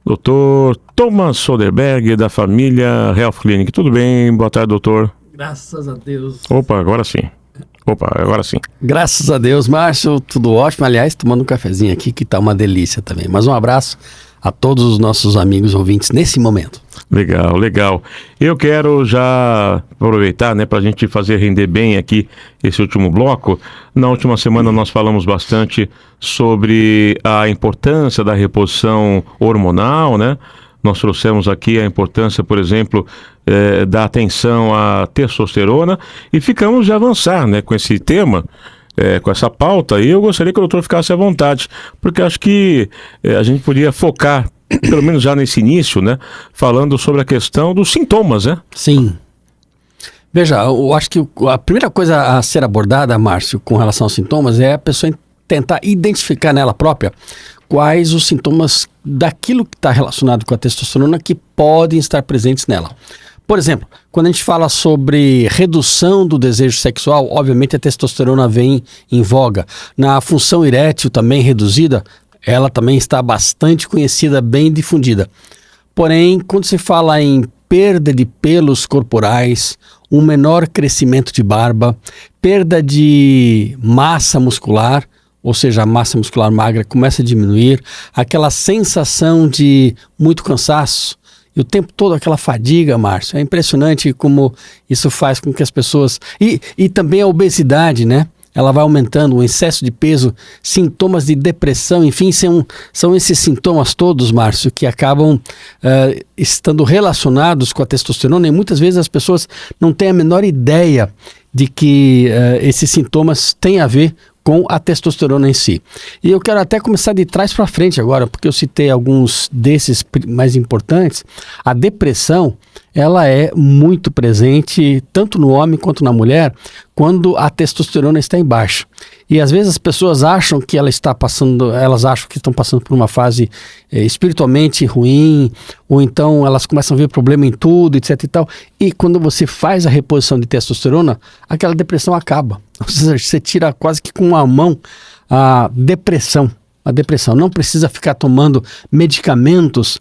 Doutor Thomas Soderberg, da família Health Clinic. Tudo bem? Boa tarde, doutor. Graças a Deus. Opa, agora sim. Graças a Deus, Márcio, tudo ótimo. Aliás, tomando um cafezinho aqui que tá uma delícia também. Mas um abraço a todos os nossos amigos ouvintes nesse momento. Legal. Eu quero já aproveitar, né, para a gente fazer render bem aqui esse último bloco. Na última semana nós falamos bastante sobre a importância da reposição hormonal, né? Nós trouxemos aqui a importância, por exemplo, da atenção à testosterona e ficamos de avançar, né, com esse tema, com essa pauta. E eu gostaria que o doutor ficasse à vontade, porque acho que a gente podia focar, pelo menos já nesse início, né, falando sobre a questão dos sintomas, né? Sim. Veja, eu acho que a primeira coisa a ser abordada, Márcio, com relação aos sintomas, é a pessoa tentar identificar nela própria quais os sintomas daquilo que está relacionado com a testosterona que podem estar presentes nela. Por exemplo, quando a gente fala sobre redução do desejo sexual, obviamente a testosterona vem em voga. Na função erétil também reduzida, ela também está bastante conhecida, bem difundida. Porém, quando se fala em perda de pelos corporais, um menor crescimento de barba, perda de massa muscular, ou seja, a massa muscular magra começa a diminuir, aquela sensação de muito cansaço, e o tempo todo aquela fadiga, Márcio. É impressionante como isso faz com que as pessoas... E também a obesidade, né? Ela vai aumentando, o excesso de peso, sintomas de depressão, enfim, são esses sintomas todos, Márcio, que acabam estando relacionados com a testosterona, e muitas vezes as pessoas não têm a menor ideia de que esses sintomas têm a ver com a testosterona em si. E eu quero até começar de trás para frente agora, porque eu citei alguns desses mais importantes. A depressão, ela é muito presente, tanto no homem quanto na mulher, quando a testosterona está em baixa. E às vezes as pessoas acham que elas acham que estão passando por uma fase espiritualmente ruim, ou então elas começam a ver problema em tudo, etc e tal. E quando você faz a reposição de testosterona, aquela depressão acaba. Ou seja, você tira quase que com uma mão a depressão. A depressão. Não precisa ficar tomando medicamentos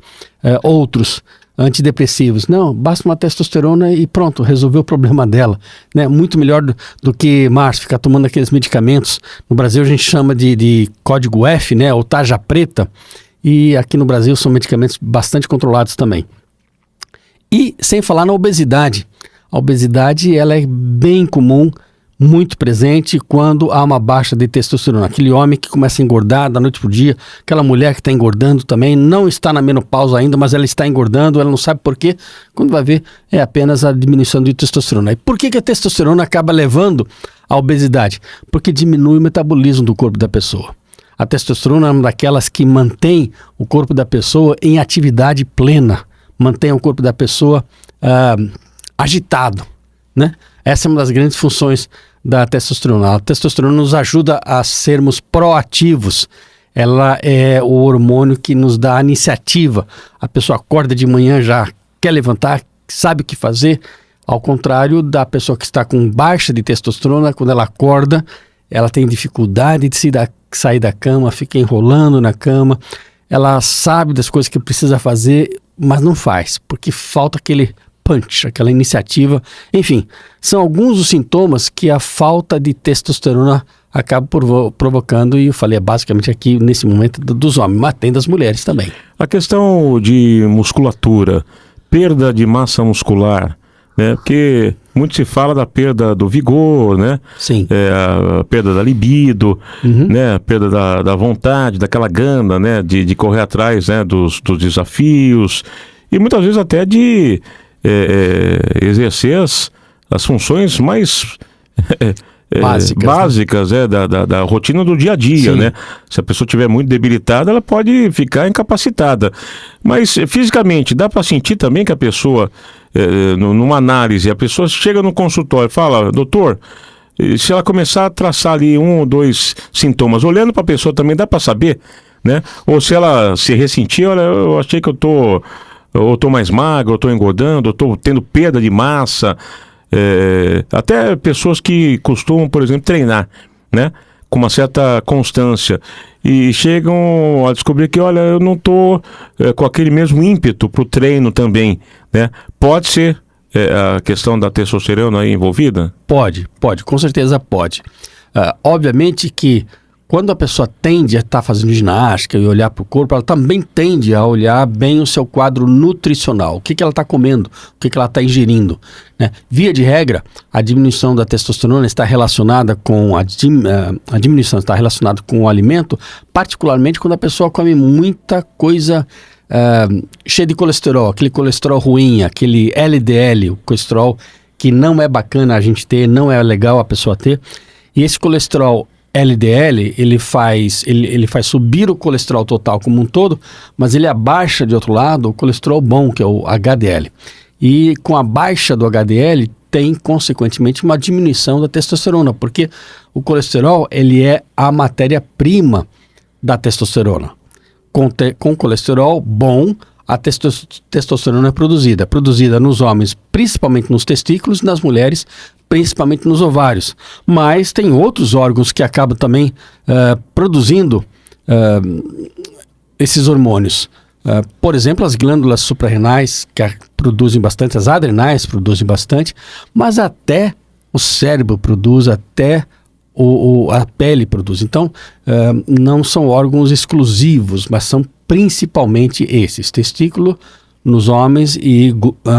outros antidepressivos. Não, basta uma testosterona e pronto, resolveu o problema dela. Né? Muito melhor do que, Márcio, ficar tomando aqueles medicamentos. No Brasil a gente chama de código F, né? Ou tarja preta. E aqui no Brasil são medicamentos bastante controlados também. E sem falar na obesidade. A obesidade, ela é bem comum, muito presente quando há uma baixa de testosterona. Aquele homem que começa a engordar da noite para o dia, aquela mulher que está engordando também, não está na menopausa ainda, mas ela está engordando, ela não sabe por quê. Quando vai ver, é apenas a diminuição de testosterona. E por que a testosterona acaba levando à obesidade? Porque diminui o metabolismo do corpo da pessoa. A testosterona é uma daquelas que mantém o corpo da pessoa em atividade plena, mantém o corpo da pessoa agitado, né? Essa é uma das grandes funções da testosterona. A testosterona nos ajuda a sermos proativos. Ela é o hormônio que nos dá a iniciativa. A pessoa acorda de manhã, já quer levantar, sabe o que fazer. Ao contrário da pessoa que está com baixa de testosterona, quando ela acorda, ela tem dificuldade de sair da cama, fica enrolando na cama. Ela sabe das coisas que precisa fazer, mas não faz, porque falta aquele punch, aquela iniciativa. Enfim, são alguns dos sintomas que a falta de testosterona acaba provocando, e eu falei basicamente aqui nesse momento dos homens, mas tem das mulheres também. A questão de musculatura, perda de massa muscular, né? Porque muito se fala da perda do vigor, né? Sim. A perda da libido, né? A perda da vontade, daquela gana, né? De correr atrás, né? dos desafios, e muitas vezes até de exercer as funções mais básicas, né? Da rotina do dia a dia. Sim. Né? Se a pessoa estiver muito debilitada, ela pode ficar incapacitada. Mas fisicamente, dá para sentir também que a pessoa, numa análise, a pessoa chega no consultório e fala: doutor, se ela começar a traçar ali 1 ou 2 sintomas, olhando para a pessoa também dá para saber, né? Ou se ela se ressentir: olha, eu achei que eu tô mais magro, eu tô engordando, eu tô tendo perda de massa. Até pessoas que costumam, por exemplo, treinar, né? com uma certa constância e chegam a descobrir que, olha, eu não estou com aquele mesmo ímpeto para o treino também, né? Pode ser a questão da testosterona aí envolvida? Pode, com certeza pode. Obviamente que quando a pessoa tende a estar fazendo ginástica e olhar para o corpo, ela também tende a olhar bem o seu quadro nutricional. O que ela está comendo, o que ela está ingerindo, né? Via de regra, a diminuição da testosterona está relacionada com a diminuição está relacionada com o alimento, particularmente quando a pessoa come muita coisa cheia de colesterol, aquele colesterol ruim, aquele LDL, o colesterol que não é bacana a gente ter, não é legal a pessoa ter. E esse colesterol LDL, ele faz subir o colesterol total como um todo, mas ele abaixa, de outro lado, o colesterol bom, que é o HDL. E com a baixa do HDL, tem, consequentemente, uma diminuição da testosterona, porque o colesterol, ele é a matéria-prima da testosterona. Com colesterol bom, a testosterona é produzida nos homens, principalmente nos testículos, nas mulheres, principalmente nos ovários. Mas tem outros órgãos que acabam também produzindo esses hormônios. Por exemplo, as glândulas suprarrenais, que produzem bastante, as adrenais produzem bastante, mas até o cérebro produz, até a pele produz. Então, não são órgãos exclusivos, mas são principalmente esses: testículo nos homens e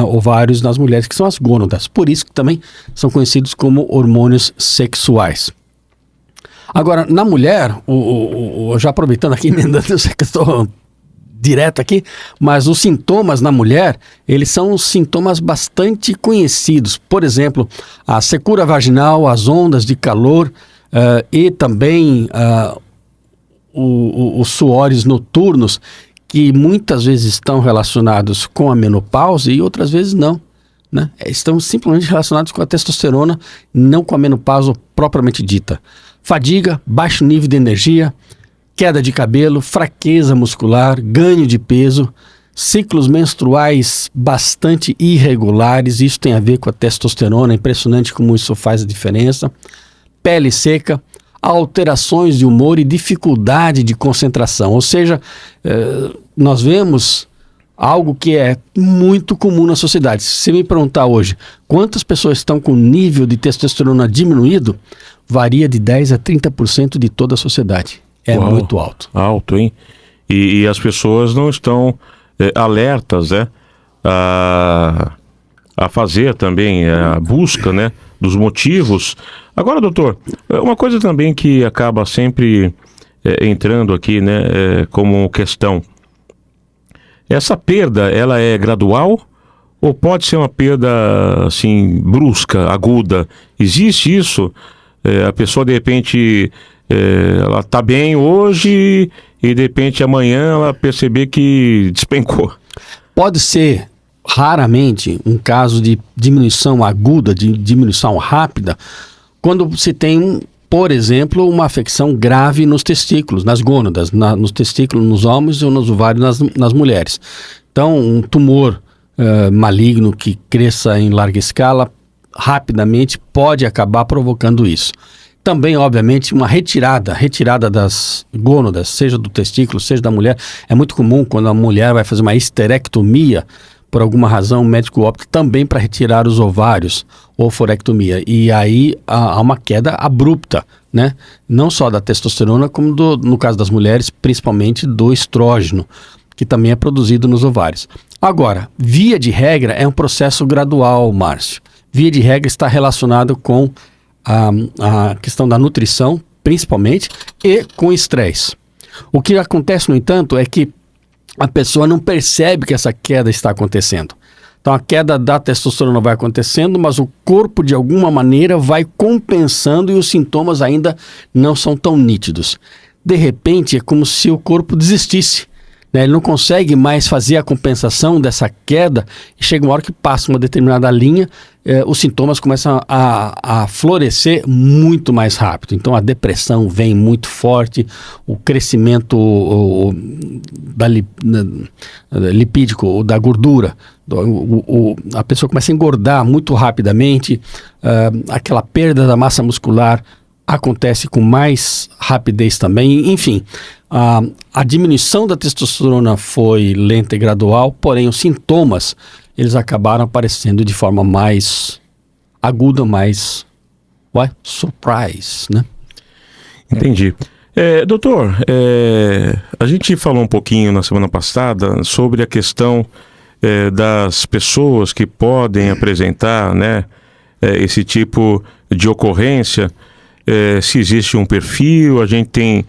ovários nas mulheres, que são as gônadas. Por isso que também são conhecidos como hormônios sexuais. Agora, na mulher, já aproveitando aqui, emendando, eu sei que estou direto aqui, mas os sintomas na mulher, eles são sintomas bastante conhecidos. Por exemplo, a secura vaginal, as ondas de calor e também os suores noturnos, que muitas vezes estão relacionados com a menopausa e outras vezes não, né? Estão simplesmente relacionados com a testosterona, não com a menopausa propriamente dita. Fadiga, baixo nível de energia, queda de cabelo, fraqueza muscular, ganho de peso, ciclos menstruais bastante irregulares, isso tem a ver com a testosterona, é impressionante como isso faz a diferença. Pele seca, alterações de humor e dificuldade de concentração, ou seja, nós vemos algo que é muito comum na sociedade. Se você me perguntar hoje quantas pessoas estão com nível de testosterona diminuído, varia de 10% a 30% de toda a sociedade. É Uau, muito alto. Alto, hein? E as pessoas não estão alertas, né? A fazer também a busca, né, dos motivos. Agora, doutor, uma coisa também que acaba sempre entrando aqui, né, como questão. Essa perda, ela é gradual ou pode ser uma perda, assim, brusca, aguda? Existe isso? A pessoa, de repente, ela está bem hoje e, de repente, amanhã ela perceber que despencou. Pode ser, raramente, um caso de diminuição aguda, de diminuição rápida, quando se tem, por exemplo, uma afecção grave nos testículos, nas gônadas, nos testículos nos homens ou nos ovários nas mulheres. Então, um tumor maligno que cresça em larga escala, rapidamente pode acabar provocando isso. Também, obviamente, uma retirada das gônadas, seja do testículo, seja da mulher. É muito comum quando a mulher vai fazer uma histerectomia, por alguma razão, o médico opta também para retirar os ovários ou forectomia. E aí há uma queda abrupta, né? Não só da testosterona, como no caso das mulheres, principalmente do estrógeno, que também é produzido nos ovários. Agora, via de regra, é um processo gradual, Márcio. Via de regra está relacionado com a questão da nutrição, principalmente, e com estresse. O que acontece, no entanto, é que a pessoa não percebe que essa queda está acontecendo. Então a queda da testosterona vai acontecendo, mas o corpo de alguma maneira vai compensando e os sintomas ainda não são tão nítidos. De repente é como se o corpo desistisse, né? Ele não consegue mais fazer a compensação dessa queda e chega uma hora que passa uma determinada linha, os sintomas começam a florescer muito mais rápido. Então a depressão vem muito forte, o crescimento lipídico, da gordura, a pessoa começa a engordar muito rapidamente, aquela perda da massa muscular acontece com mais rapidez também. Enfim, a diminuição da testosterona foi lenta e gradual, porém os sintomas, eles acabaram aparecendo de forma mais aguda, mais surprise, né? Entendi. Doutor, a gente falou um pouquinho na semana passada sobre a questão das pessoas que podem apresentar, né, esse tipo de ocorrência, se existe um perfil. A gente tem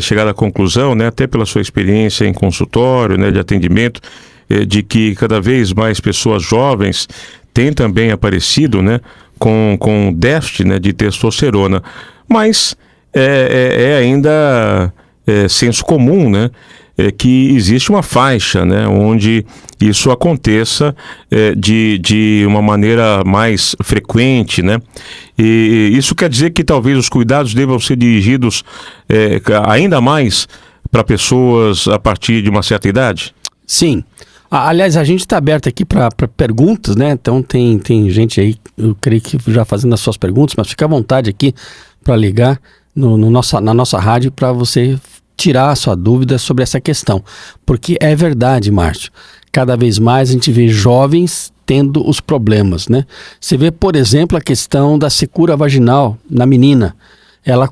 chegado à conclusão, né, até pela sua experiência em consultório, né, de atendimento, de que cada vez mais pessoas jovens têm também aparecido, né, com déficit, né, de testosterona, mas ainda senso comum, né, que existe uma faixa, né, onde isso aconteça de uma maneira mais frequente, né? E isso quer dizer que talvez os cuidados devam ser dirigidos ainda mais para pessoas a partir de uma certa idade? Sim. Aliás, a gente está aberto aqui para perguntas, né? Então tem gente aí, eu creio que já fazendo as suas perguntas, mas fica à vontade aqui para ligar na nossa rádio para você tirar a sua dúvida sobre essa questão. Porque é verdade, Márcio, cada vez mais a gente vê jovens tendo os problemas, né? Você vê, por exemplo, a questão da secura vaginal na menina. Ela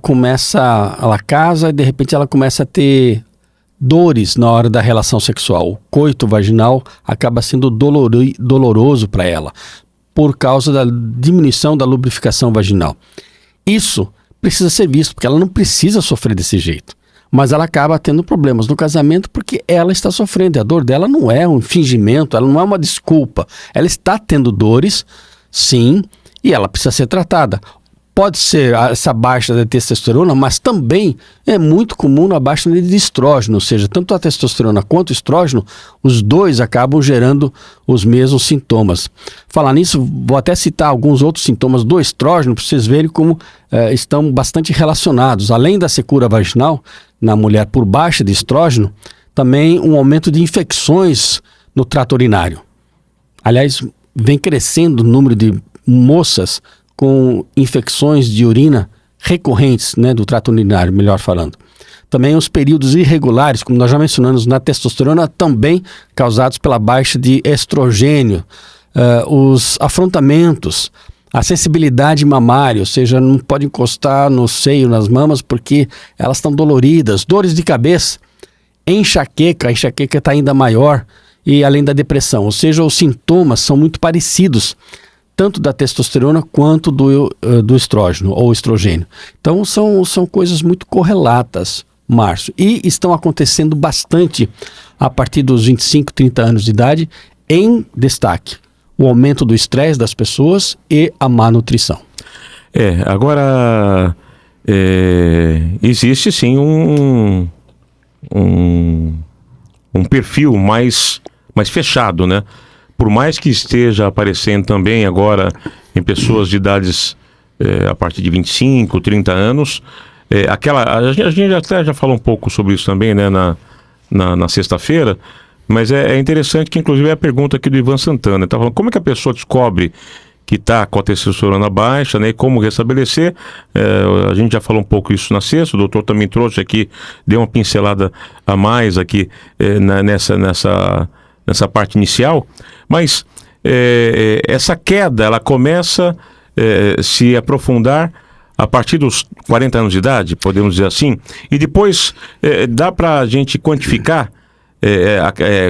casa e de repente ela começa a ter dores na hora da relação sexual. O coito vaginal acaba sendo doloroso para ela por causa da diminuição da lubrificação vaginal. Isso precisa ser visto, porque ela não precisa sofrer desse jeito. Mas ela acaba tendo problemas no casamento porque ela está sofrendo. A dor dela não é um fingimento, ela não é uma desculpa. Ela está tendo dores, sim, e ela precisa ser tratada. Pode ser essa baixa da testosterona, mas também é muito comum na baixa de estrógeno, ou seja, tanto a testosterona quanto o estrógeno, os dois acabam gerando os mesmos sintomas. Falar nisso, vou até citar alguns outros sintomas do estrógeno para vocês verem como estão bastante relacionados. Além da secura vaginal na mulher por baixa de estrógeno, também um aumento de infecções no trato urinário. Aliás, vem crescendo o número de moças com infecções de urina recorrentes, né, do trato urinário, melhor falando. Também os períodos irregulares, como nós já mencionamos na testosterona, também causados pela baixa de estrogênio, os afrontamentos, a sensibilidade mamária, ou seja, não pode encostar no seio, nas mamas, porque elas estão doloridas, dores de cabeça, a enxaqueca está ainda maior, e além da depressão, ou seja, os sintomas são muito parecidos, tanto da testosterona quanto do estrógeno ou estrogênio. Então são coisas muito correlatas, Márcio, e estão acontecendo bastante a partir dos 25, 30 anos de idade, em destaque o aumento do estresse das pessoas e a má nutrição. Agora existe sim um perfil mais fechado, né? Por mais que esteja aparecendo também agora em pessoas de idades a partir de 25, 30 anos, a gente até já falou um pouco sobre isso também, né, na sexta-feira, mas é interessante que inclusive é a pergunta aqui do Ivan Santana, tá falando como é que a pessoa descobre que está com a testosterona baixa, né, e como restabelecer. A gente já falou um pouco isso na sexta, o doutor também trouxe aqui, deu uma pincelada a mais aqui nessa parte inicial, mas essa queda, ela começa a se aprofundar a partir dos 40 anos de idade, podemos dizer assim, e depois dá para a gente quantificar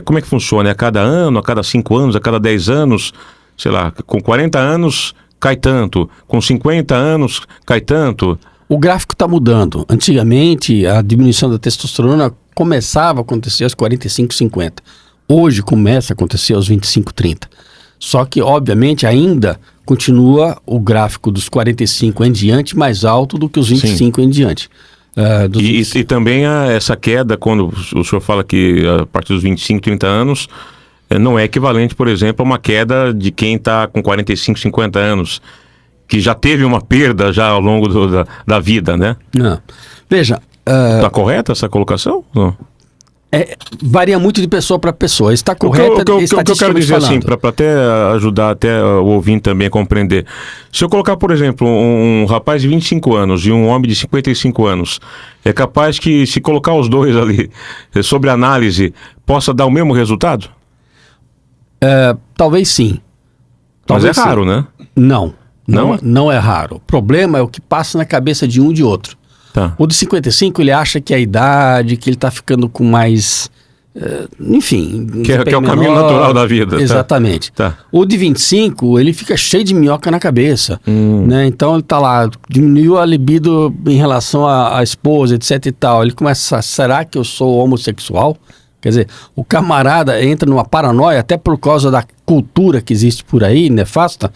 como é que funciona, a cada ano, a cada 5 anos, a cada 10 anos, sei lá, com 40 anos cai tanto, com 50 anos cai tanto. O gráfico está mudando. Antigamente, a diminuição da testosterona começava a acontecer aos 45, 50. Hoje começa a acontecer aos 25, 30. Só que, obviamente, ainda continua o gráfico dos 45 em diante mais alto do que os 25 em diante. E também essa queda, quando o senhor fala que a partir dos 25, 30 anos, não é equivalente, por exemplo, a uma queda de quem está com 45, 50 anos, que já teve uma perda já ao longo da vida, né? Não. Veja... Está correta essa colocação? Não. Varia muito de pessoa para pessoa. Está O que eu correto quero dizer assim, para até ajudar até o ouvinte também a compreender. Se eu colocar, por exemplo, um rapaz de 25 anos e um homem de 55 anos, é capaz que, se colocar os dois ali sobre análise, possa dar o mesmo resultado? Talvez sim. Mas é raro, né? Não é raro. O problema é o que passa na cabeça de um e de outro. Tá. O de 55, ele acha que é a idade, que ele está ficando com mais... enfim... Que é o caminho natural da vida. Exatamente. Tá. O de 25, ele fica cheio de minhoca na cabeça. Né? Então ele está lá, diminuiu a libido em relação à esposa, etc e tal. Ele começa, será que eu sou homossexual? Quer dizer, o camarada entra numa paranoia, até por causa da cultura que existe por aí, nefasta,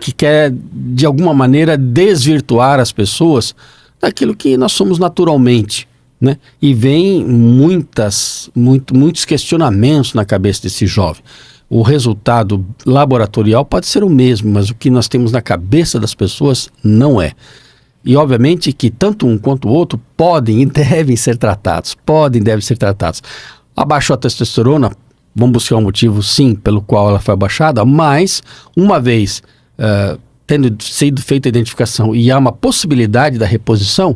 que quer, de alguma maneira, desvirtuar as pessoas daquilo que nós somos naturalmente, né? E vem muitos questionamentos na cabeça desse jovem. O resultado laboratorial pode ser o mesmo, mas o que nós temos na cabeça das pessoas não é. E obviamente que tanto um quanto o outro podem e devem ser tratados. Abaixou a testosterona, vamos buscar um motivo, sim, pelo qual ela foi abaixada, mas uma vez tendo sido feita a identificação e há uma possibilidade da reposição,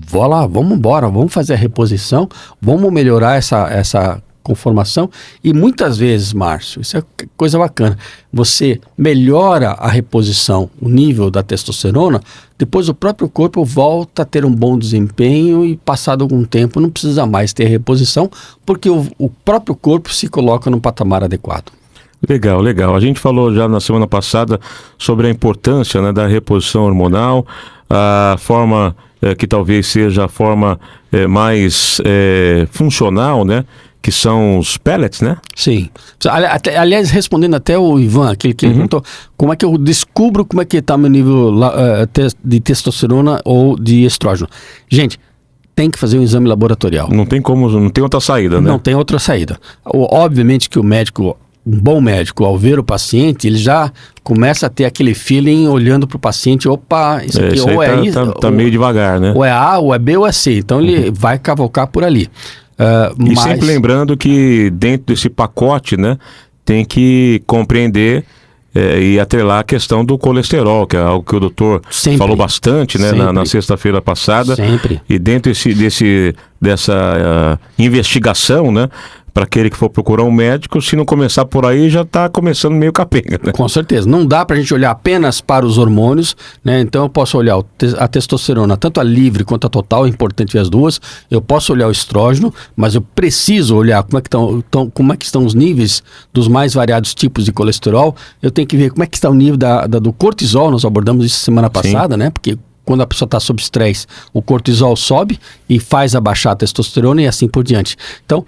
vamos embora, vamos fazer a reposição, vamos melhorar essa conformação. E muitas vezes, Márcio, isso é coisa bacana, você melhora a reposição, o nível da testosterona, depois o próprio corpo volta a ter um bom desempenho e, passado algum tempo, não precisa mais ter reposição, porque o próprio corpo se coloca no patamar adequado. Legal. A gente falou já na semana passada sobre a importância, né, da reposição hormonal, a forma que talvez seja a forma mais funcional, né? Que são os pellets, né? Sim. Aliás, respondendo até o Ivan, aquele que ele perguntou, como é que eu descubro como é que está meu nível de testosterona ou de estrógeno? Gente, tem que fazer um exame laboratorial. Não tem outra saída, né? Não tem outra saída. Obviamente que um bom médico, ao ver o paciente, ele já começa a ter aquele feeling olhando para o paciente, opa, isso aqui ou é isso. Tá meio devagar, né? Ou é A, ou é B, ou é C. Então ele vai cavocar por ali. E sempre lembrando que dentro desse pacote, né, tem que compreender e atrelar a questão do colesterol, que é algo que o doutor falou bastante, né, na sexta-feira passada. Sempre. E dentro dessa investigação, né, para aquele que for procurar um médico, se não começar por aí, já está começando meio capenga, né? Com certeza. Não dá para a gente olhar apenas para os hormônios, né? Então eu posso olhar a testosterona, tanto a livre quanto a total, é importante ver as duas. Eu posso olhar o estrógeno, mas eu preciso olhar como é que estão os níveis dos mais variados tipos de colesterol. Eu tenho que ver como é que está o nível do cortisol, nós abordamos isso semana passada, né? Porque quando a pessoa está sob estresse, o cortisol sobe e faz abaixar a testosterona e assim por diante. Então,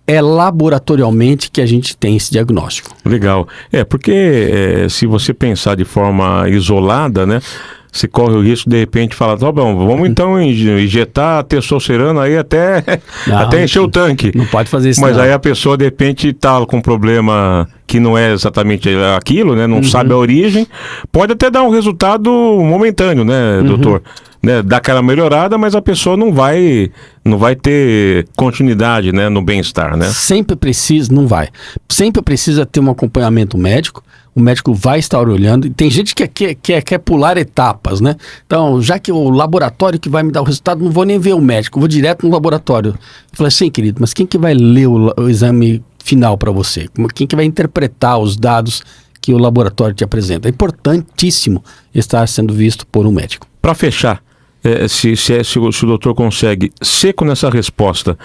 é laboratorialmente que a gente tem esse diagnóstico. Legal. Porque se você pensar de forma isolada, né, você corre o risco de repente falar, tá bom, vamos então injetar a testosterona aí até encher o tanque. Não pode fazer isso. Mas aí a pessoa de repente está com um problema que não é exatamente aquilo, né, não sabe a origem, pode até dar um resultado momentâneo, né, doutor? Né, dá aquela melhorada, mas a pessoa não vai ter continuidade, né, no bem-estar, né? Sempre precisa ter um acompanhamento médico. O médico vai estar olhando. Tem gente que quer pular etapas, né? Então, já que o laboratório que vai me dar o resultado, não vou nem ver o médico, vou direto no laboratório. Eu falei assim, querido, mas quem que vai ler o exame final para você? Quem que vai interpretar os dados que o laboratório te apresenta? É importantíssimo estar sendo visto por um médico. Para fechar, se o doutor consegue, seco nessa resposta,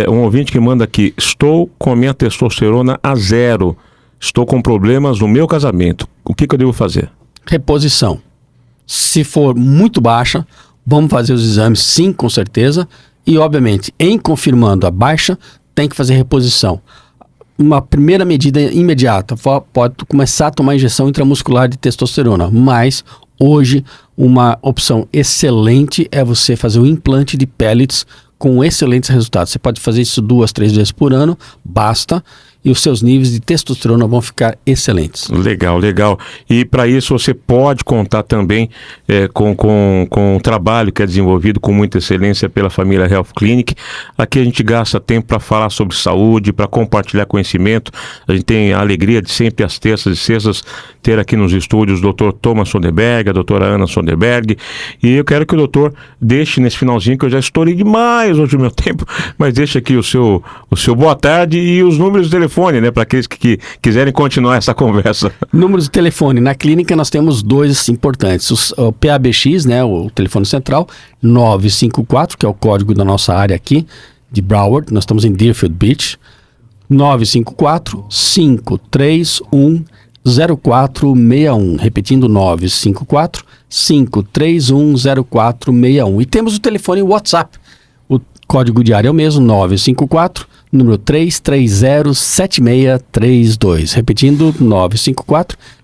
um ouvinte que manda aqui, estou com a minha testosterona a 0, estou com problemas no meu casamento, o que eu devo fazer? Reposição. Se for muito baixa, vamos fazer os exames, sim, com certeza, e obviamente, em confirmando a baixa, tem que fazer reposição. Uma primeira medida imediata, pode começar a tomar injeção intramuscular de testosterona, mas hoje uma opção excelente é você fazer um implante de pellets com excelentes resultados. Você pode fazer isso 2, 3 vezes por ano, basta, e os seus níveis de testosterona vão ficar excelentes. Legal, legal. E para isso você pode contar também com um trabalho que é desenvolvido com muita excelência pela família Health Clinic. Aqui a gente gasta tempo para falar sobre saúde, para compartilhar conhecimento. A gente tem a alegria de sempre às terças e sextas ter aqui nos estúdios o Dr. Thomas Sonderberg, a doutora Ana Sonderberg. E eu quero que o doutor deixe nesse finalzinho, que eu já estourei demais hoje o meu tempo, mas deixe aqui o seu boa tarde e os números de telefone, né, para aqueles que quiserem continuar essa conversa. Números de telefone. Na clínica nós temos dois importantes. O PABX, né, o telefone central, 954, que é o código da nossa área aqui, de Broward. Nós estamos em Deerfield Beach. 954-531-0461. Repetindo, 954-531-0461. E temos o telefone WhatsApp. O código de área é o mesmo, 954, número 330-7632. Repetindo,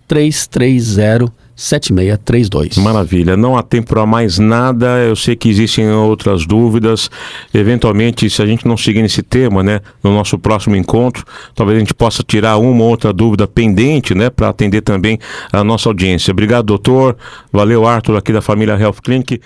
954-330-7632. Maravilha. Não há tempo para mais nada. Eu sei que existem outras dúvidas. Eventualmente, se a gente não seguir nesse tema, né, no nosso próximo encontro, talvez a gente possa tirar uma ou outra dúvida pendente, né, para atender também a nossa audiência. Obrigado, doutor. Valeu, Arthur, aqui da família Health Clinic.